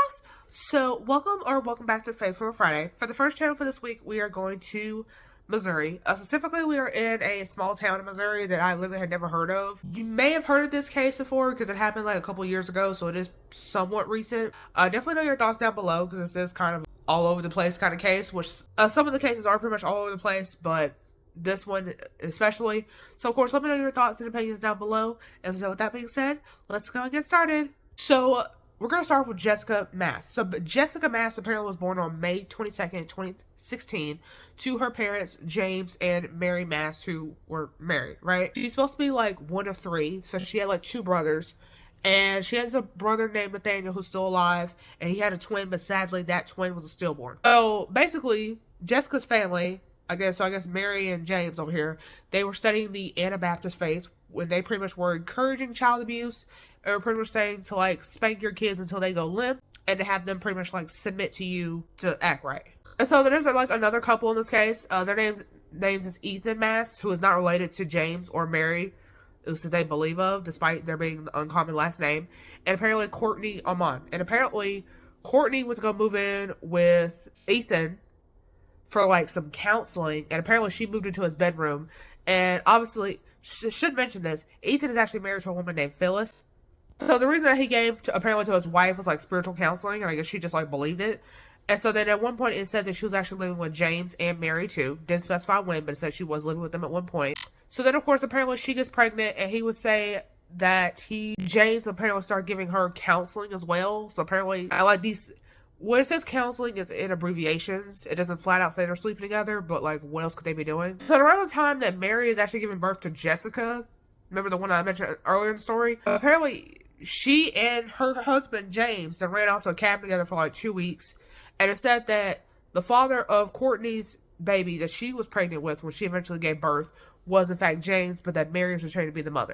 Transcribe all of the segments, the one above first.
Mast. So, welcome back to Faithful Friday. For the first channel for this week, we are going to Missouri. Specifically, we are in a small town in Missouri that I literally had never heard of. You may have heard of this case before because it happened like a couple years ago, so it is somewhat recent. Definitely know your thoughts down below because this is kind of all over the place kind of case, which some of the cases are pretty much all over the place, but this one especially. So, of course, let me know your thoughts and opinions down below. And so, with that being said, let's go and get started. So, we're going to start with Jessica Mast. So, Jessica Mast apparently was born on May 22nd, 2016 to her parents, James and Mary Mast, who were married, right? She's supposed to be, like, one of three. So, she had, like, two brothers. And she has a brother named Nathaniel who's still alive. And he had a twin, but sadly, that twin was a stillborn. So, basically, Jessica's family, I guess Mary and James over here, they were studying the Anabaptist faith when they pretty much were encouraging child abuse, or pretty much saying to like spank your kids until they go limp and to have them pretty much like submit to you to act right. And so there's like another couple in this case. Their names is Ethan Mast, who is not related to James or Mary, who they believe of, despite there being the uncommon last name, and apparently Courtney Amon. And apparently Courtney was gonna move in with Ethan for like some counseling, and apparently she moved into his bedroom. And obviously, should mention this, Ethan is actually married to a woman named Phyllis. So the reason that he gave apparently to his wife was like spiritual counseling, and I guess she just like believed it. And so then at one point it said that she was actually living with James and Mary too. Didn't specify when, but it said she was living with them at one point. So then of course apparently she gets pregnant, and he would say that James apparently started giving her counseling as well. So apparently I like these. When it says counseling, is in abbreviations. It doesn't flat out say they're sleeping together, but like, what else could they be doing? So around the time that Mary is actually giving birth to Jessica, remember the one I mentioned earlier in the story? Apparently, she and her husband, James, they ran off to a cabin together for like 2 weeks. And it said that the father of Courtney's baby that she was pregnant with when she eventually gave birth was in fact James, but that Mary was portrayed to be the mother.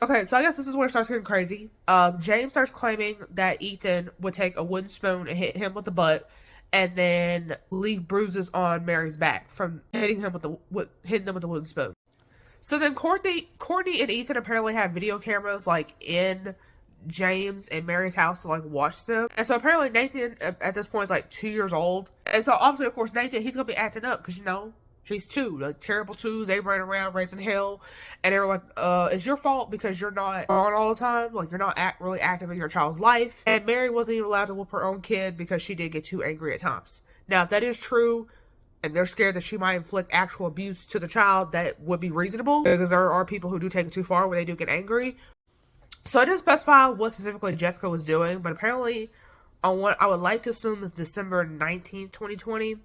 Okay, so I guess this is where it starts getting crazy. James starts claiming that Ethan would take a wooden spoon and hit him with the butt, and then leave bruises on Mary's back from hitting them with the wooden spoon. So then Courtney and Ethan apparently had video cameras like in James and Mary's house to like watch them. And so apparently Nathan at this point is like 2 years old. And so obviously, of course, Nathan, he's gonna be acting up because, you know, he's two, like terrible twos. They ran around raising hell, and they were like, it's your fault because you're not on all the time. Like, you're not really active in your child's life. And Mary wasn't even allowed to whoop her own kid because she did get too angry at times. Now, if that is true, and they're scared that she might inflict actual abuse to the child, that would be reasonable, because there are people who do take it too far when they do get angry. So I didn't specify what specifically Jessica was doing, but apparently on what I would like to assume is December 19th, 2020,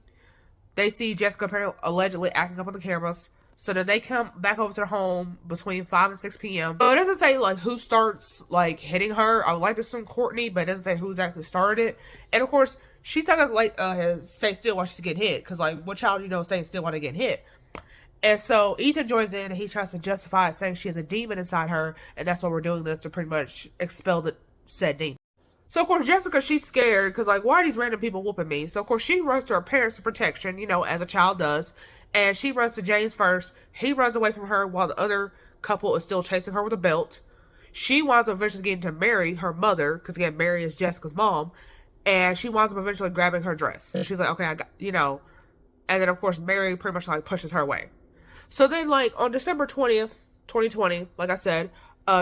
they see Jessica apparently allegedly acting up on the cameras. So then they come back over to their home between 5 and 6 p.m. So it doesn't say like who starts like hitting her. I would like to assume Courtney, but it doesn't say who's actually started it. And of course, she's not gonna like stay still while she's getting hit, because like what child staying still while they get hit? And so Ethan joins in, and he tries to justify it, saying she has a demon inside her, and that's why we're doing this, to pretty much expel the said demon. So, of course, Jessica, she's scared because, like, why are these random people whooping me? So, of course, she runs to her parents for protection, you know, as a child does. And she runs to James first. He runs away from her while the other couple is still chasing her with a belt. She winds up eventually getting to Mary, her mother, because, again, Mary is Jessica's mom. And she winds up eventually grabbing her dress. And she's like, okay, I got, you know. And then, of course, Mary pretty much, like, pushes her away. So then, like, on December 20th, 2020, like I said,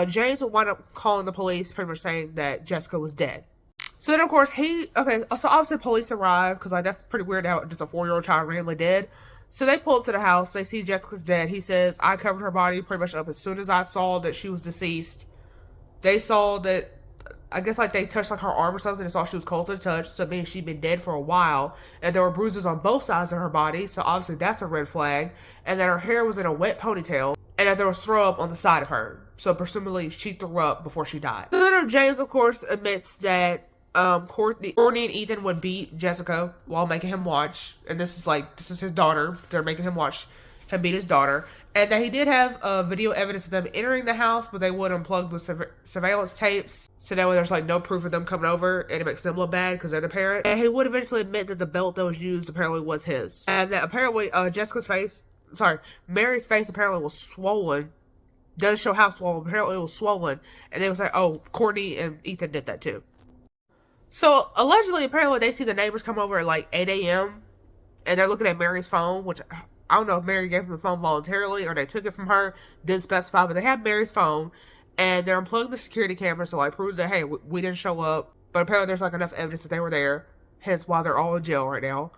James would wind up calling the police, pretty much saying that Jessica was dead. So then, of course, so obviously police arrive, because, like, that's pretty weird how just a 4-year-old child randomly dead. So they pull up to the house, they see Jessica's dead. He says, I covered her body pretty much up as soon as I saw that she was deceased. They saw that, I guess, like, they touched, like, her arm or something and saw she was cold to the touch, so it means she'd been dead for a while. And there were bruises on both sides of her body, so obviously that's a red flag. And that her hair was in a wet ponytail, and that there was throw up on the side of her. So presumably she threw up before she died. So then James, of course, admits that Courtney and Ethan would beat Jessica while making him watch. And this is his daughter. They're making him watch him beat his daughter. And that he did have video evidence of them entering the house, but they would unplug the surveillance tapes. So that way there's like no proof of them coming over, and it makes them look bad because they're the parent. And he would eventually admit that the belt that was used apparently was his. And that apparently Mary's face apparently was swollen. Doesn't show how swollen, but apparently it was swollen. And they was like, oh, Courtney and Ethan did that too. So allegedly, apparently, they see the neighbors come over at like 8 a.m. and they're looking at Mary's phone, which I don't know if Mary gave them the phone voluntarily or they took it from her. Didn't specify, but they have Mary's phone and they're unplugging the security cameras to like prove that hey, we didn't show up. But apparently, there's like enough evidence that they were there. Hence, why they're all in jail right now.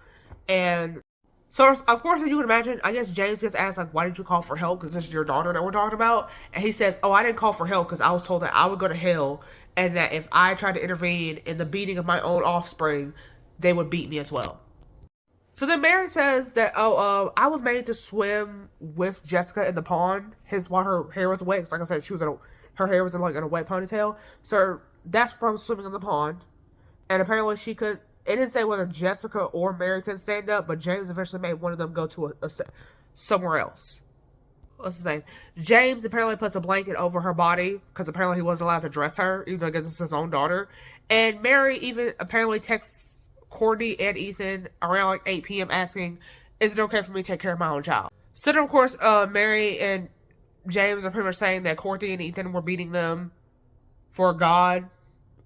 And so, of course, as you would imagine, I guess James gets asked, like, why did you call for help? Because this is your daughter that we're talking about. And he says, oh, I didn't call for help because I was told that I would go to hell and that if I tried to intervene in the beating of my own offspring, they would beat me as well. So then Mary says that, I was made to swim with Jessica in the pond. Hence why her hair was wet. Like I said, her hair was in a wet ponytail. So that's from swimming in the pond. And apparently she could. It didn't say whether Jessica or Mary could stand up, but James eventually made one of them go to somewhere else. What's his name? James apparently puts a blanket over her body because apparently he wasn't allowed to dress her, even though I guess it's his own daughter. And Mary even apparently texts Courtney and Ethan around like 8 p.m. asking, is it okay for me to take care of my own child? So then, of course, Mary and James are pretty much saying that Courtney and Ethan were beating them for God.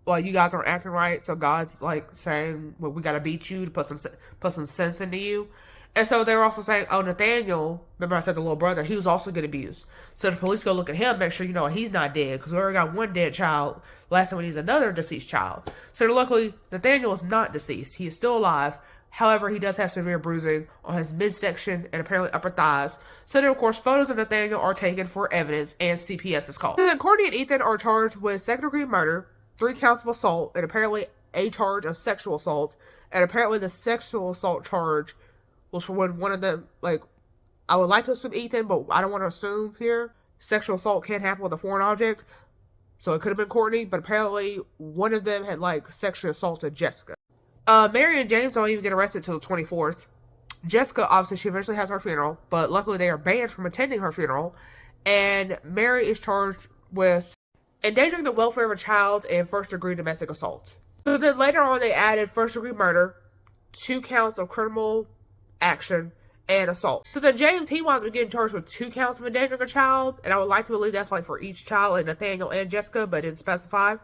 Well, you guys aren't acting right, so God's like saying, well, we gotta beat you to put some sense into you. And so they were also saying, oh, Nathaniel, remember I said the little brother, he was also getting abused. So the police go look at him, make sure he's not dead, because we already got one dead child. Last time we need another deceased child. So luckily, Nathaniel is not deceased. He is still alive. However, he does have severe bruising on his midsection and apparently upper thighs. So then, of course, photos of Nathaniel are taken for evidence, and CPS is called. And then Courtney and Ethan are charged with second-degree murder, 3 counts of assault, and apparently a charge of sexual assault. And apparently the sexual assault charge was for when one of them, I would like to assume Ethan, but I don't want to assume here. Sexual assault can't happen with a foreign object. So it could have been Courtney, but apparently one of them had, sexually assaulted Jessica. Mary and James don't even get arrested till the 24th. Jessica, obviously, she eventually has her funeral, but luckily they are banned from attending her funeral. And Mary is charged with endangering the welfare of a child and first-degree domestic assault. So then later on, they added first-degree murder, 2 counts of criminal action, and assault. So then James, he winds up getting charged with 2 counts of endangering a child, and I would like to believe that's for each child, like Nathaniel and Jessica, but it didn't specify.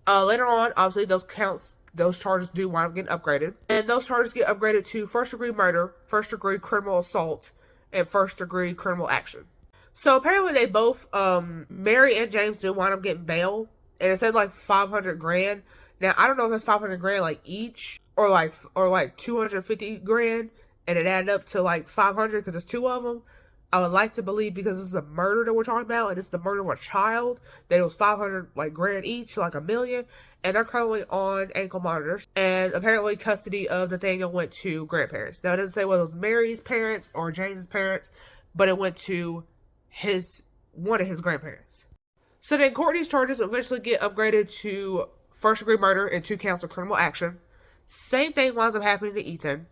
Later on, obviously, those charges do wind up getting upgraded. And those charges get upgraded to first-degree murder, first-degree criminal assault, and first-degree criminal action. So apparently they both, Mary and James did wind up getting bail, and it said $500,000. Now I don't know if that's $500,000 each, or 250,000, and it added up to 500 because there's 2 of them. I would like to believe because this is a murder that we're talking about, and it's the murder of a child, that it was 500,000 each, so $1 million, and they're currently on ankle monitors. And apparently custody of Nathaniel went to grandparents. Now it doesn't say whether it was Mary's parents or James's parents, but it went to one of his grandparents. So then Courtney's charges eventually get upgraded to first-degree murder and 2 counts of criminal action. Same thing winds up happening to Ethan.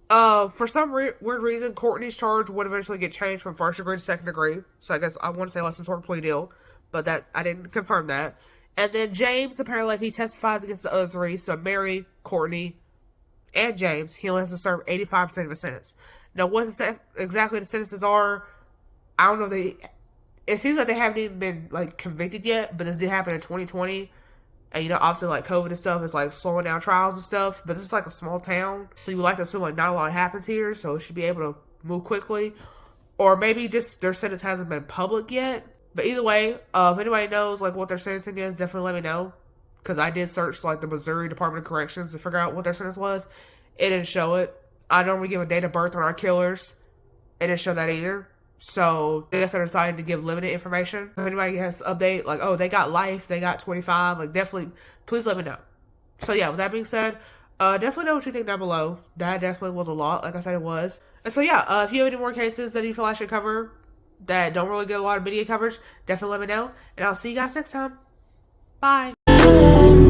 For some weird reason, Courtney's charge would eventually get changed from first degree to second degree. So I guess I want to say some sort of plea deal, but that I didn't confirm that. And then James, apparently, if he testifies against the other 3, so Mary, Courtney, and James, he only has to serve 85% of the sentence. Now, what exactly the sentences are, I don't know. It seems like they haven't even been convicted yet, but this did happen in 2020. And obviously COVID and stuff is slowing down trials and stuff. But this is a small town, so you would like to assume not a lot happens here, so it should be able to move quickly. Or maybe just their sentence hasn't been public yet. But either way, if anybody knows what their sentencing is, definitely let me know. Because I did search the Missouri Department of Corrections to figure out what their sentence was. It didn't show it. I normally give a date of birth on our killers. It didn't show that either. So I guess I decided to give limited information. If anybody has to update, oh, they got life, they got 25, definitely, please let me know. So yeah, with that being said, definitely know what you think down below. That definitely was a lot, like I said it was. And so yeah, if you have any more cases that you feel I should cover that don't really get a lot of media coverage, definitely let me know. And I'll see you guys next time. Bye.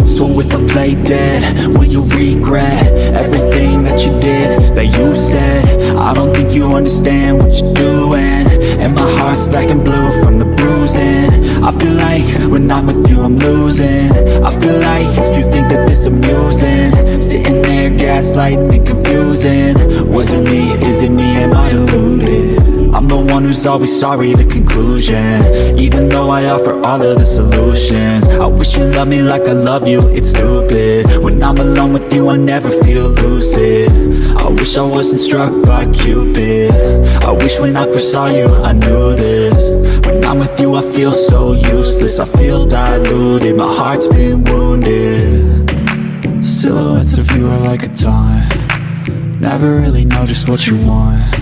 So if I play dead, will you regret everything that you did, that you said? I don't think you understand what you're doing, and my heart's black and blue from the bruising. I feel like when I'm with you I'm losing. I feel like you think that this amusing, sitting there gaslighting and confusing. Was it me? Is it me? Am I deluded? I'm the one who's always sorry, the conclusion. Even though I offer all of the solutions, I wish you loved me like I love you, it's stupid when I'm alone with you, I never feel lucid. I wish I wasn't struck by Cupid. I wish when I first saw you, I knew this. When I'm with you, I feel so useless. I feel diluted, my heart's been wounded. Silhouettes of you are like a taunt. Never really know just what you want.